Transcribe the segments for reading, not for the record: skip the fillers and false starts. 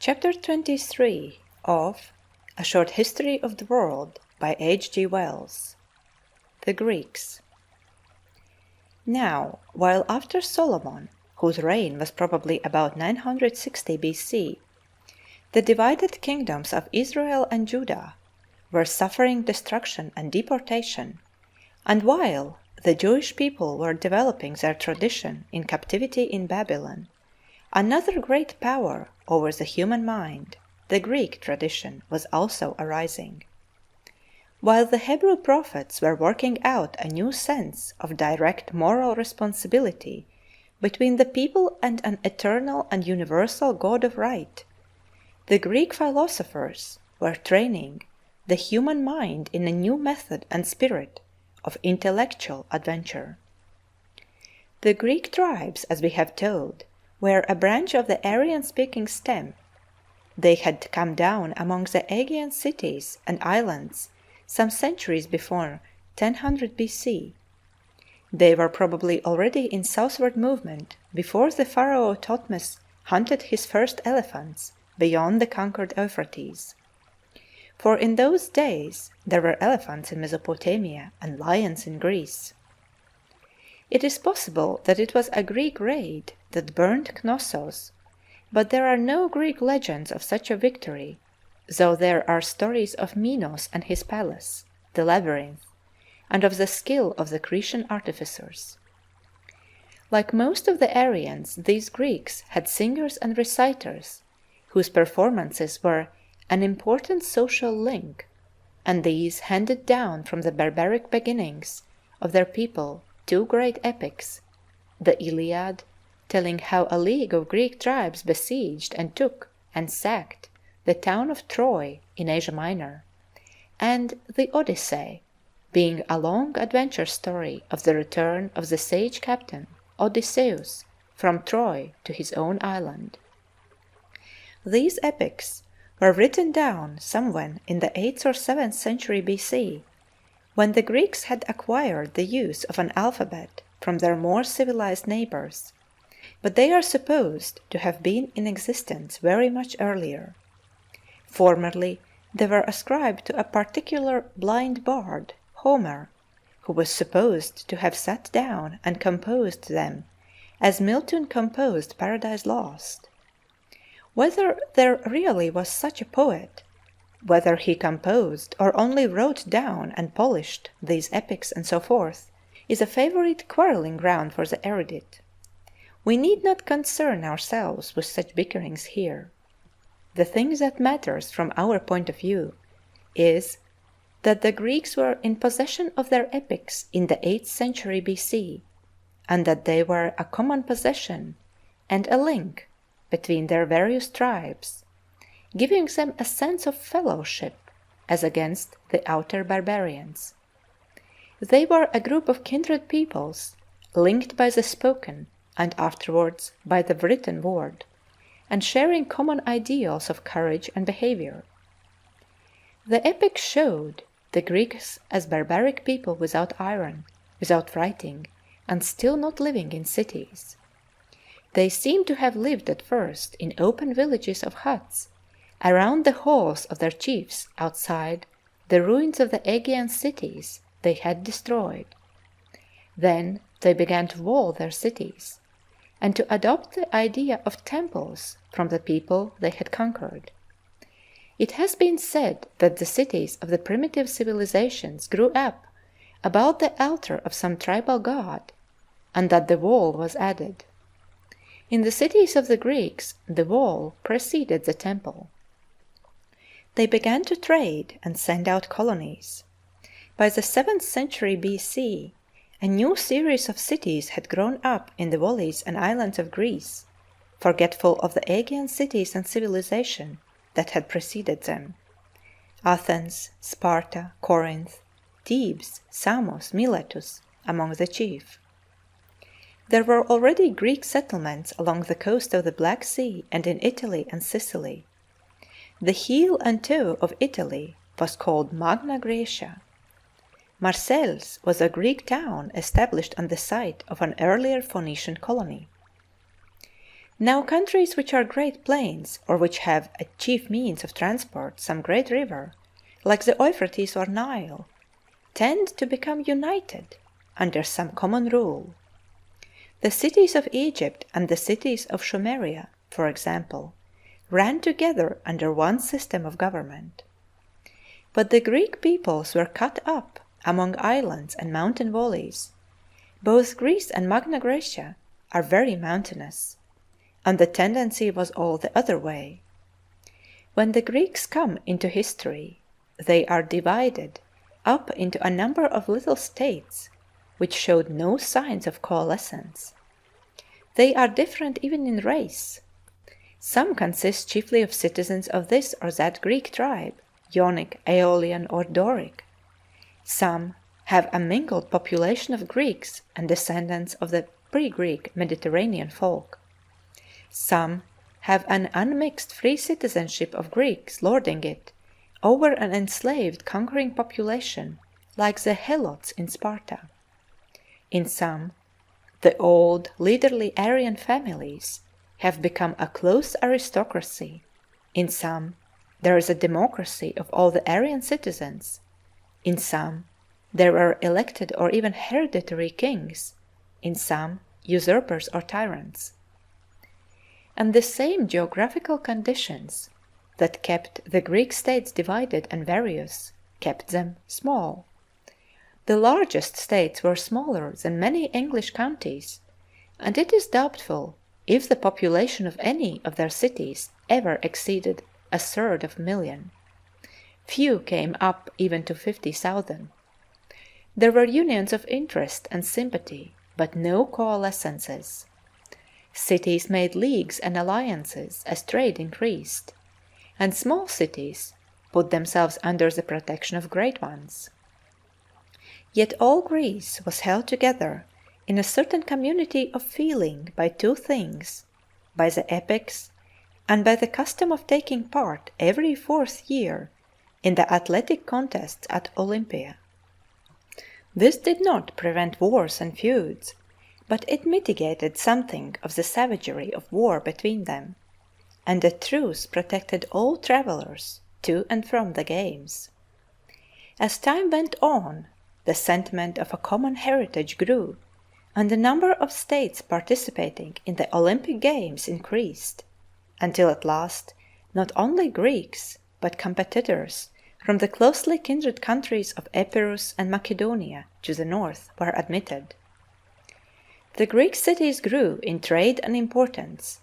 Chapter 23 of A Short History of the World by H. G. Wells. The Greeks. Now, while after Solomon, whose reign was probably about 960 BC, the divided kingdoms of Israel and Judah were suffering destruction and deportation, and while the Jewish people were developing their tradition in captivity in Babylon, another great power over the human mind, the Greek tradition, was also arising. While the Hebrew prophets were working out a new sense of direct moral responsibility between the people and an eternal and universal God of right, the Greek philosophers were training the human mind in a new method and spirit of intellectual adventure. The Greek tribes, as we have told, were a branch of the Aryan-speaking stem. They had come down among the Aegean cities and islands some centuries before 1000 BC. They were probably already in southward movement before the pharaoh Thutmose hunted his first elephants beyond the conquered Euphrates. For in those days there were elephants in Mesopotamia and lions in Greece. It is possible that it was a Greek raid that burned Knossos, but there are no Greek legends of such a victory, though there are stories of Minos and his palace, the labyrinth, and of the skill of the Cretan artificers. Like most of the Aryans, these Greeks had singers and reciters, whose performances were an important social link, and these handed down from the barbaric beginnings of their people two great epics, the Iliad, telling how a league of Greek tribes besieged and took and sacked the town of Troy in Asia Minor, and the Odyssey, being a long adventure story of the return of the sage captain Odysseus from Troy to his own island. These epics were written down somewhen in the 8th or 7th century BC, when the Greeks had acquired the use of an alphabet from their more civilized neighbors, but they are supposed to have been in existence very much earlier. Formerly they were ascribed to a particular blind bard, Homer, who was supposed to have sat down and composed them as Milton composed Paradise Lost. Whether there really was such a poet, whether he composed or only wrote down and polished these epics and so forth, is a favorite quarreling ground for the erudite. We need not concern ourselves with such bickerings here. The thing that matters from our point of view is that the Greeks were in possession of their epics in the 8th century BC, and that they were a common possession and a link between their various tribes, giving them a sense of fellowship as against the outer barbarians. They were a group of kindred peoples, linked by the spoken and afterwards by the written word, and sharing common ideals of courage and behavior. The epics showed the Greeks as barbaric people without iron, without writing, and still not living in cities. They seem to have lived at first in open villages of huts around the halls of their chiefs outside the ruins of the Aegean cities they had destroyed. Then they began to wall their cities and to adopt the idea of temples from the people they had conquered. It has been said that the cities of the primitive civilizations grew up about the altar of some tribal god, and that the wall was added. In the cities of the Greeks, the wall preceded the temple. They began to trade and send out colonies. By the 7th century BC, a new series of cities had grown up in the valleys and islands of Greece, forgetful of the Aegean cities and civilization that had preceded them. Athens, Sparta, Corinth, Thebes, Samos, Miletus among the chief. There were already Greek settlements along the coast of the Black Sea and in Italy and Sicily. The heel and toe of Italy was called Magna Graecia. Marseilles was a Greek town established on the site of an earlier Phoenician colony. Now countries which are great plains, or which have a chief means of transport some great river, like the Euphrates or Nile, tend to become united under some common rule. The cities of Egypt and the cities of Sumeria, for example, ran together under one system of government. But the Greek peoples were cut up among islands and mountain valleys. Both Greece and Magna Graecia are very mountainous, and the tendency was all the other way. When the Greeks come into history, they are divided up into a number of little states which showed no signs of coalescence. They are different even in race. Some consist chiefly of citizens of this or that Greek tribe, Ionic, Aeolian, or Doric. Some have a mingled population of Greeks and descendants of the pre-Greek Mediterranean folk. Some have an unmixed free citizenship of Greeks lording it over an enslaved conquering population like the Helots in Sparta. In some, the old leaderly Aryan families have become a close aristocracy. In some, there is a democracy of all the Aryan citizens. In some, there are elected or even hereditary kings. In some, usurpers or tyrants. And the same geographical conditions that kept the Greek states divided and various kept them small. The largest states were smaller than many English counties, and it is doubtful if the population of any of their cities ever exceeded 1/3 Few came up even to 50,000. There were unions of interest and sympathy, but no coalescences. Cities made leagues and alliances as trade increased, and small cities put themselves under the protection of great ones. Yet all Greece was held together in a certain community of feeling by two things, by the epics and by the custom of taking part every 4th year in the athletic contests at Olympia. This did not prevent wars and feuds, but it mitigated something of the savagery of war between them, and a truce protected all travelers to and from the games. As time went on, the sentiment of a common heritage grew, and the number of states participating in the Olympic Games increased, until at last not only Greeks, but competitors from the closely kindred countries of Epirus and Macedonia to the north were admitted. The Greek cities grew in trade and importance,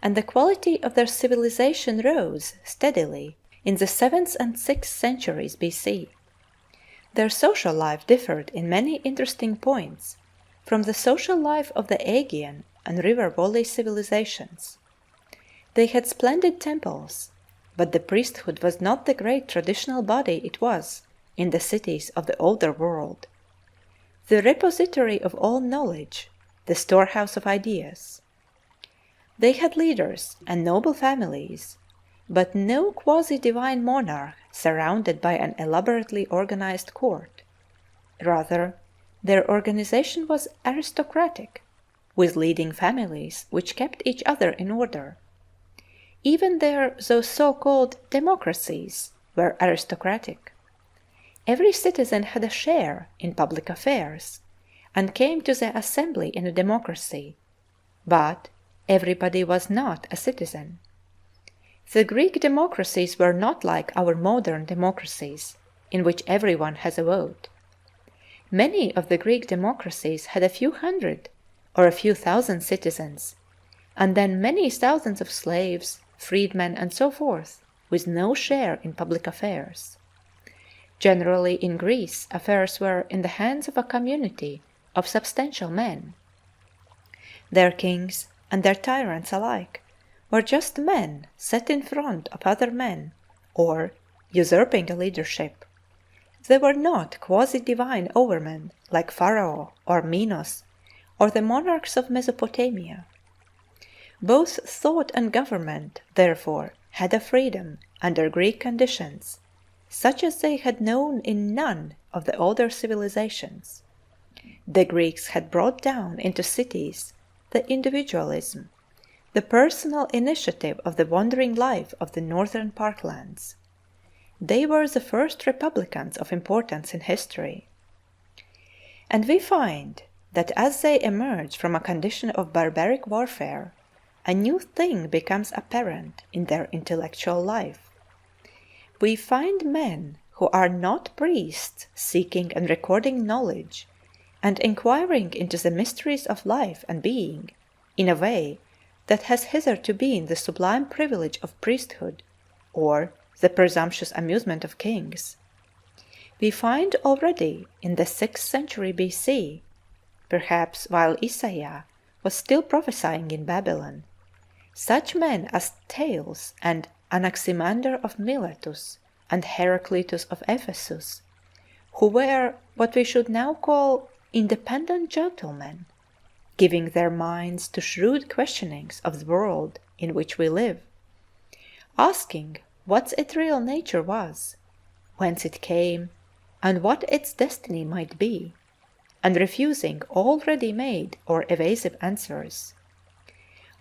and the quality of their civilization rose steadily in the 7th and 6th centuries B.C. Their social life differed in many interesting points from the social life of the Aegean and river valley civilizations. They had splendid temples, but the priesthood was not the great traditional body it was in the cities of the older world, the repository of all knowledge, the storehouse of ideas. They had leaders and noble families, but no quasi-divine monarch surrounded by an elaborately organized court. Rather, their organization was aristocratic, with leading families which kept each other in order. Even their those so-called democracies were aristocratic. Every citizen had a share in public affairs, and came to the assembly in a democracy, but everybody was not a citizen. The Greek democracies were not like our modern democracies, in which everyone has a vote. Many of the Greek democracies had a few hundred or a few thousand citizens, and then many thousands of slaves, freedmen, and so forth, with no share in public affairs. Generally in Greece affairs were in the hands of a community of substantial men. Their kings and their tyrants alike were just men set in front of other men, or usurping a leadership. They were not quasi-divine overmen like Pharaoh or Minos or the monarchs of Mesopotamia. Both thought and government, therefore, had a freedom under Greek conditions, such as they had known in none of the older civilizations. The Greeks had brought down into cities the individualism, the personal initiative of the wandering life of the northern parklands. They were the first republicans of importance in history. And we find that as they emerge from a condition of barbaric warfare, a new thing becomes apparent in their intellectual life. We find men who are not priests seeking and recording knowledge and inquiring into the mysteries of life and being in a way that has hitherto been the sublime privilege of priesthood or the presumptuous amusement of kings. We find already in the 6th century BC, perhaps while Isaiah was still prophesying in Babylon, such men as Thales and Anaximander of Miletus and Heraclitus of Ephesus, who were what we should now call independent gentlemen, giving their minds to shrewd questionings of the world in which we live, asking what its real nature was, whence it came, and what its destiny might be, and refusing all ready-made or evasive answers.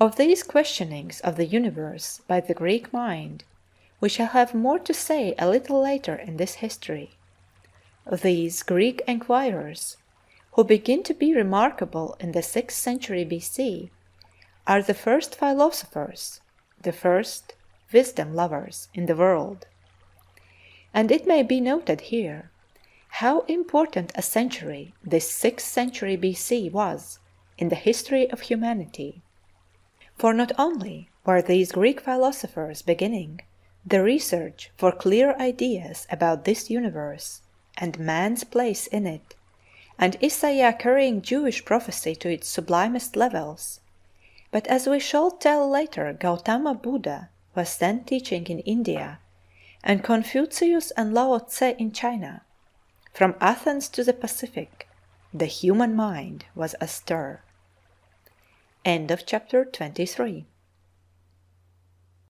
Of these questionings of the universe by the Greek mind, we shall have more to say a little later in this history. These Greek enquirers, who begin to be remarkable in the 6th century BC, are the first philosophers, the first wisdom lovers in the world. And it may be noted here how important a century this 6th century BC was in the history of humanity. For not only were these Greek philosophers beginning the research for clear ideas about this universe and man's place in it, and Isaiah carrying Jewish prophecy to its sublimest levels, but as we shall tell later, Gautama Buddha was then teaching in India, and Confucius and Lao Tse in China. From Athens to the Pacific, the human mind was astir. End of chapter 23.